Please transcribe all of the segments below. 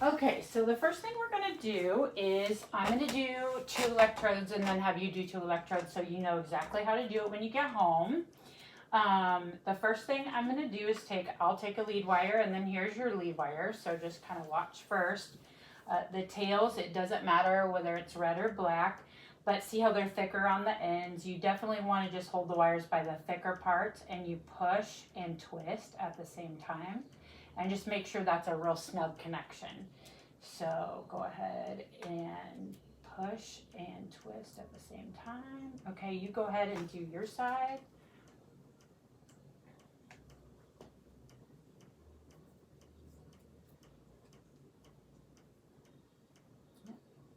Okay, so the first thing we're gonna do is I'm gonna do 2 electrodes and then have you do 2 electrodes so you know exactly how to do it when you get home. The first thing I'm gonna do is I'll take a lead wire and then here's your lead wire. So just kind of watch first. The tails, it doesn't matter whether it's red or black, but see how they're thicker on the ends. You definitely want to just hold the wires by the thicker parts and you push and twist at the same time. And just make sure that's a real snug connection. So go ahead and push and twist at the same time. Okay, you go ahead and do your side.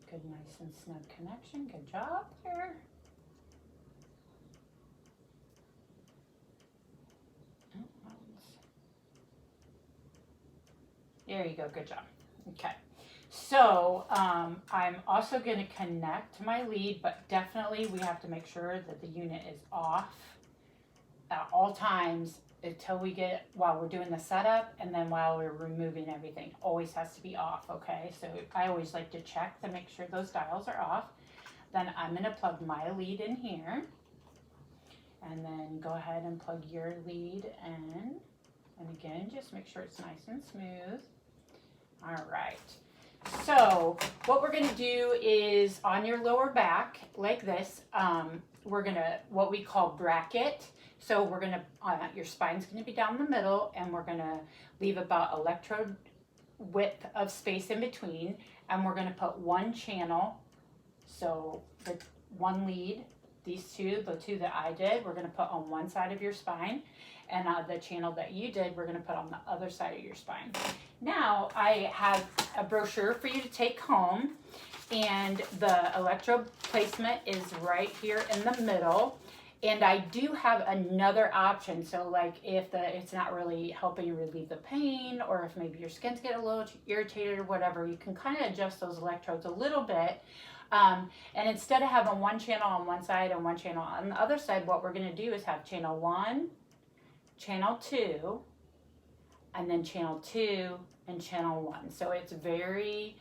Good, nice and snug connection. Good job there. There you go, good job. Okay, so I'm also going to connect my lead, but definitely we have to make sure that the unit is off at all times until we get, while we're doing the setup and then while we're removing everything. Always has to be off, okay? So I always like to check to make sure those dials are off. Then I'm going to plug my lead in here. And then go ahead and plug your lead in. And again, just make sure it's nice and smooth. All right. So what we're going to do is on your lower back, like this, we're going to, what we call bracket. So we're going to, your spine's going to be down the middle, and we're going to leave about electrode width of space in between. And we're going to put one channel, so the one lead, these two, the two that I did, we're going to put on one side of your spine. And the channel that you did, we're going to put on the other side of your spine. Now, I have a brochure for you to take home. And the electrode placement is right here in the middle. And I do have another option. So like if it's not really helping you relieve the pain, or if maybe your skin's getting a little irritated or whatever, you can kind of adjust those electrodes a little bit. And instead of having one channel on one side and one channel on the other side, what we're going to do is have channel 1, channel 2, and then channel 2 and channel 1. So it's very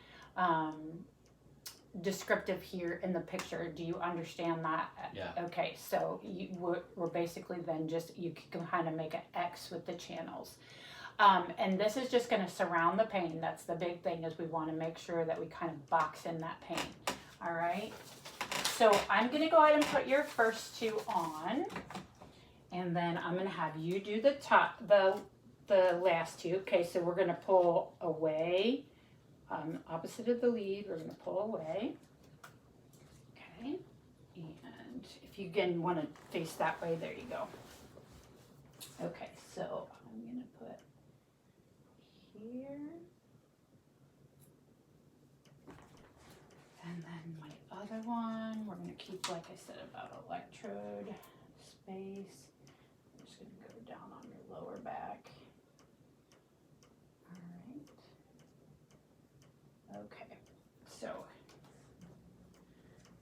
descriptive here in the picture. Do you understand that? Yeah. Okay, so we're basically then just, you can kind of make an X with the channels. And this is just going to surround the pain. That's the big thing, is we want to make sure that we kind of box in that pain. All right. So I'm going to go ahead and put your first two on. And then I'm going to have you do the last two. Okay, so we're going to pull away. Opposite of the lead, we're going to pull away. Okay. And if you again want to face that way, there you go. Okay, so I'm going to put here. And then my other one, we're going to keep, like I said, about electrode space. I'm just going to go down on your lower back. All right. Okay, so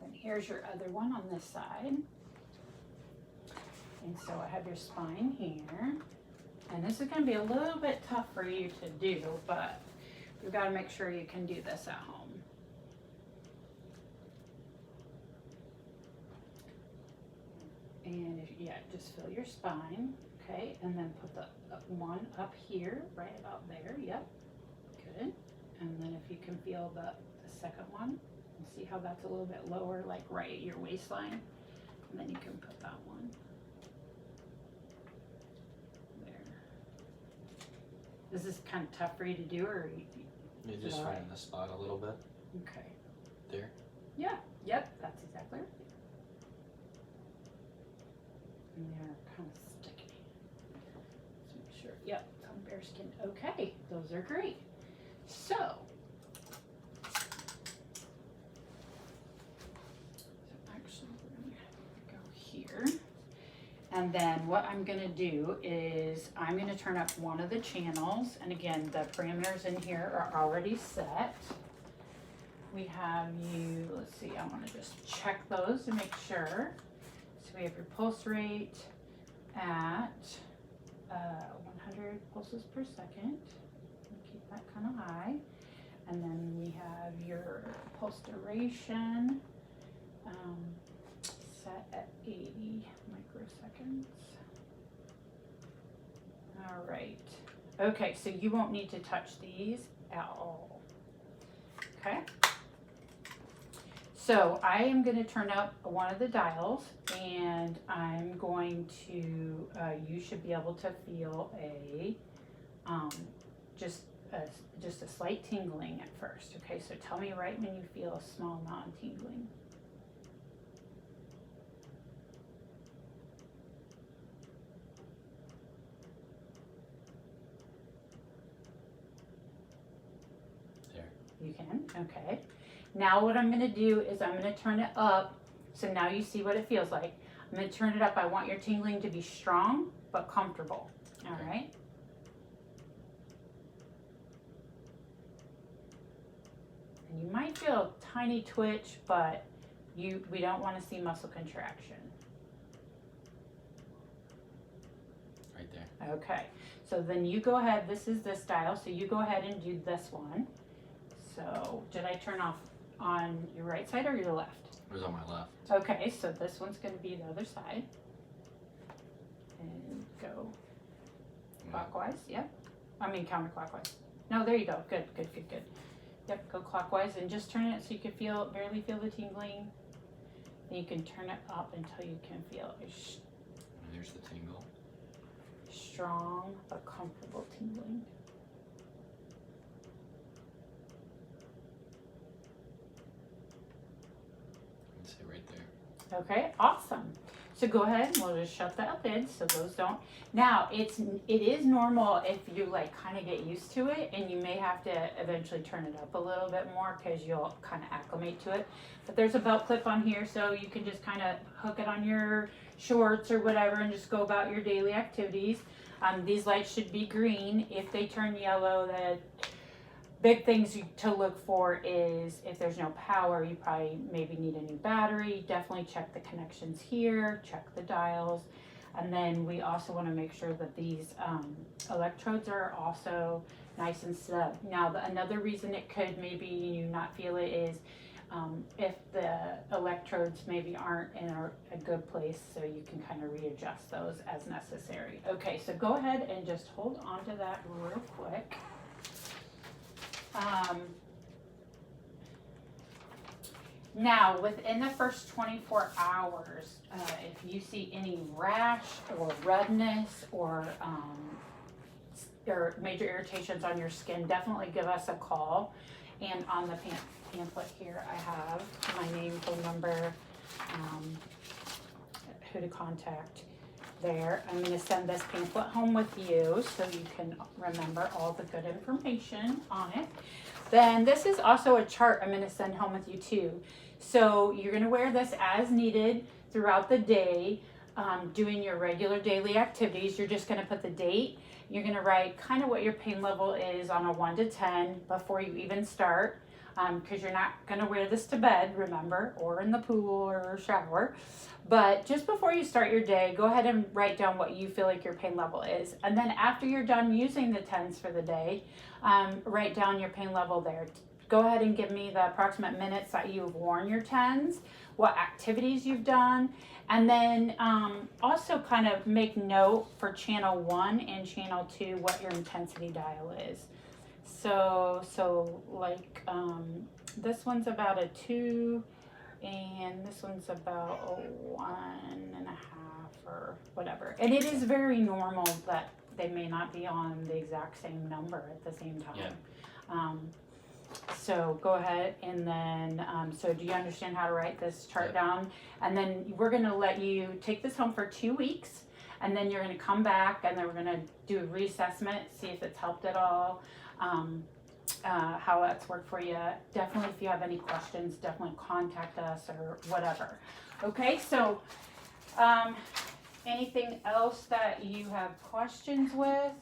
then here's your other one on this side. And so I have your spine here. And this is going to be a little bit tough for you to do, but you've got to make sure you can do this at home. And just feel your spine, okay? And then put the one up here, right about there, yep, good. And then if you can feel the second one, and see how that's a little bit lower, like right at your waistline, and then you can put that one there. This is kind of tough for you to do, or You just right in the spot a little bit. Okay. There? Yeah, yep, that's exactly right. And they're kind of sticky. Let's make sure, yep, it's on bare skin. Okay, those are great. So actually we're gonna go here. And then what I'm gonna do is I'm gonna turn up one of the channels. And again, the parameters in here are already set. We have you, let's see, I wanna just check those to make sure. So we have your pulse rate at 100 pulses per second. Keep that kind of high. And then we have your pulse duration set at 80 microseconds. All right. Okay, so you won't need to touch these at all. Okay. So I am going to turn up one of the dials, and I'm going to, you should be able to feel a, just a slight tingling at first. Okay, so tell me right when you feel a small non-tingling. There. You can, okay. Now what I'm gonna do is I'm gonna turn it up, so now you see what it feels like. I'm gonna turn it up. I want your tingling to be strong but comfortable, all right? And you might feel a tiny twitch, but we don't wanna see muscle contraction. Right there. Okay, so then you go ahead, this is this dial, so you go ahead and do this one. So did I turn off on your right side or your left? It was on my left. Okay, so this one's going to be the other side. And go clockwise, yep. I mean counterclockwise. No, there you go. Good, good, good, good. Yep, go clockwise and just turn it so you can barely feel the tingling. Then you can turn it up until you can feel a There's the tingle. strong but comfortable tingling. Right there. Okay, awesome. So go ahead and we'll just shut that lid so those don't. Now it is normal if you like kind of get used to it, and you may have to eventually turn it up a little bit more because you'll kind of acclimate to it. But there's a belt clip on here, so you can just kind of hook it on your shorts or whatever and just go about your daily activities. These lights should be green. If they turn yellow, the big things to look for is if there's no power, you probably maybe need a new battery. Definitely check the connections here, check the dials. And then we also want to make sure that these electrodes are also nice and snug. Now, another reason it could maybe you not feel it is if the electrodes maybe aren't in a good place, so you can kind of readjust those as necessary. Okay, so go ahead and just hold on to that real quick. Now, within the first 24 hours, if you see any rash or redness or major irritations on your skin, definitely give us a call. And on the pamphlet here, I have my name, phone number, who to contact there. I'm going to send this pamphlet home with you so you can remember all the good information on it. Then this is also a chart I'm going to send home with you too. So you're going to wear this as needed throughout the day, doing your regular daily activities. You're just going to put the date. You're going to write kind of what your pain level is on a 1 to 10 before you even start, because you're not going to wear this to bed, remember, or in the pool or shower. But just before you start your day, go ahead and write down what you feel like your pain level is. And then after you're done using the 10s for the day, write down your pain level there. Go ahead and give me the approximate minutes that you've worn your 10s, what activities you've done, and then also kind of make note for channel 1 and channel 2 what your intensity dial is. So like this one's about a 2, and this one's about a 1.5 or whatever. And it is very normal that they may not be on the exact same number at the same time. Yeah. So go ahead and then, so do you understand how to write this chart down? And then we're going to let you take this home for 2 weeks, and then you're going to come back, and then we're going to do a reassessment, see if it's helped at all, how that's worked for you. Definitely, if you have any questions, definitely contact us or whatever. Okay, so anything else that you have questions with?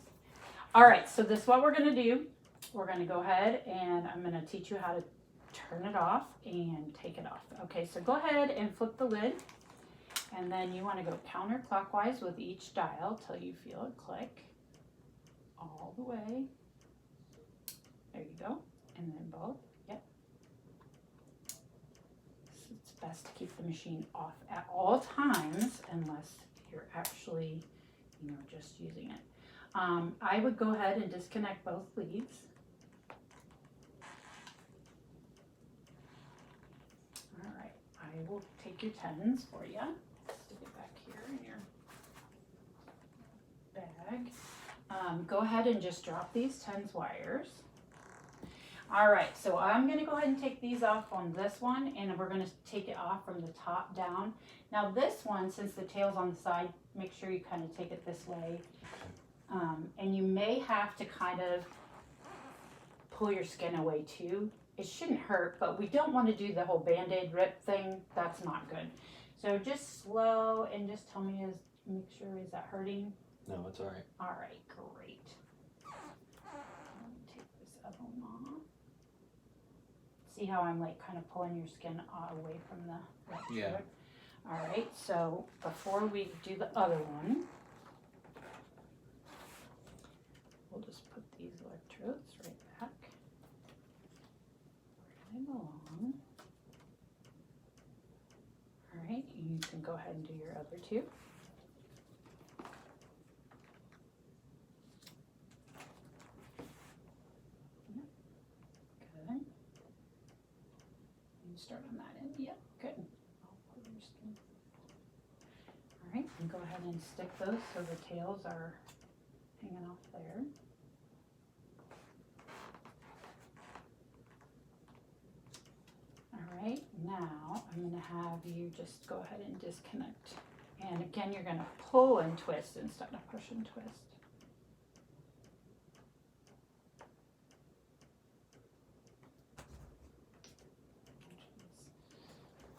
All right, so this is what we're going to do. We're going to go ahead and I'm going to teach you how to turn it off and take it off. Okay, so go ahead and flip the lid, and then you want to go counterclockwise with each dial till you feel it click all the way. There you go. And then keep the machine off at all times unless you're actually, you know, just using it. I would go ahead and disconnect both leads. All right, I will take your 10s for you. Stick it back here in your bag. Go ahead and just drop these 10s wires. All right, so I'm gonna go ahead and take these off on this one, and we're gonna take it off from the top down. Now this one, since the tail's on the side, make sure you kind of take it this way. And you may have to kind of pull your skin away too. It shouldn't hurt, but we don't want to do the whole Band-Aid rip thing. That's not good. So just slow and just tell me, make sure, is that hurting? No, it's all right. All right, great. Let me take this other one off. See how I'm like kind of pulling your skin away from the Yeah. All right, so before we do the other one, we'll just put these electrodes right back where they belong. All right, you can go ahead and do your other two. Good. You start on that end. Yep, good. I'll pull your skin. All right, and go ahead and stick those so the tails are hanging off there. All right, now I'm going to have you just go ahead and disconnect. And again, you're going to pull and twist instead of push and twist.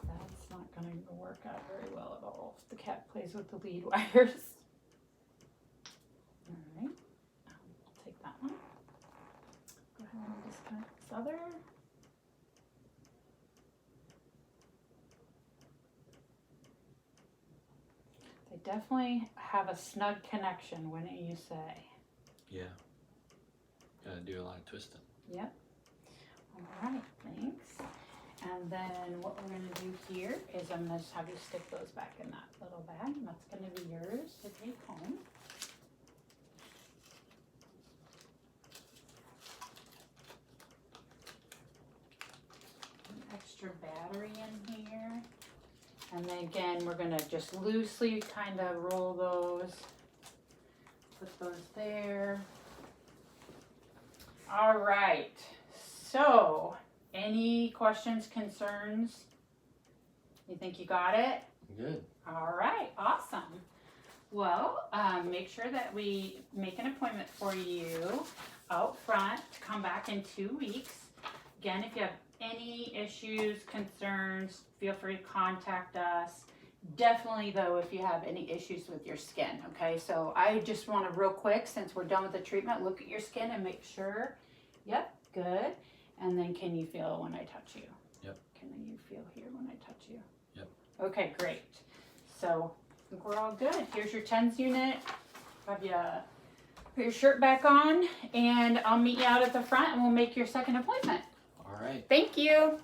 That's not going to work out very well at all if the cat plays with the lead wires. All right, I'll take that one. Go ahead and disconnect this other. They definitely have a snug connection, wouldn't you say? Yeah. Gotta do a lot of twisting. Yep. All right, thanks. And then what we're gonna do here is I'm gonna just have you stick those back in that little bag, and that's gonna be yours to take home. An extra battery in here. And then again, we're gonna just loosely kind of roll those, put those there. All right, so any questions, concerns? You think you got it? Good. All right, awesome. Well, make sure that we make an appointment for you out front to come back in 2 weeks. Again, if you have any issues, concerns, feel free to contact us. Definitely though, if you have any issues with your skin, okay? So I just want to real quick, since we're done with the treatment, look at your skin and make sure, yep, good. And then can you feel when I touch you? Yep. Can you feel here when I touch you? Yep. Okay, great. So I think we're all good. Here's your TENS unit. Have you put your shirt back on, and I'll meet you out at the front and we'll make your second appointment. All right. Thank you.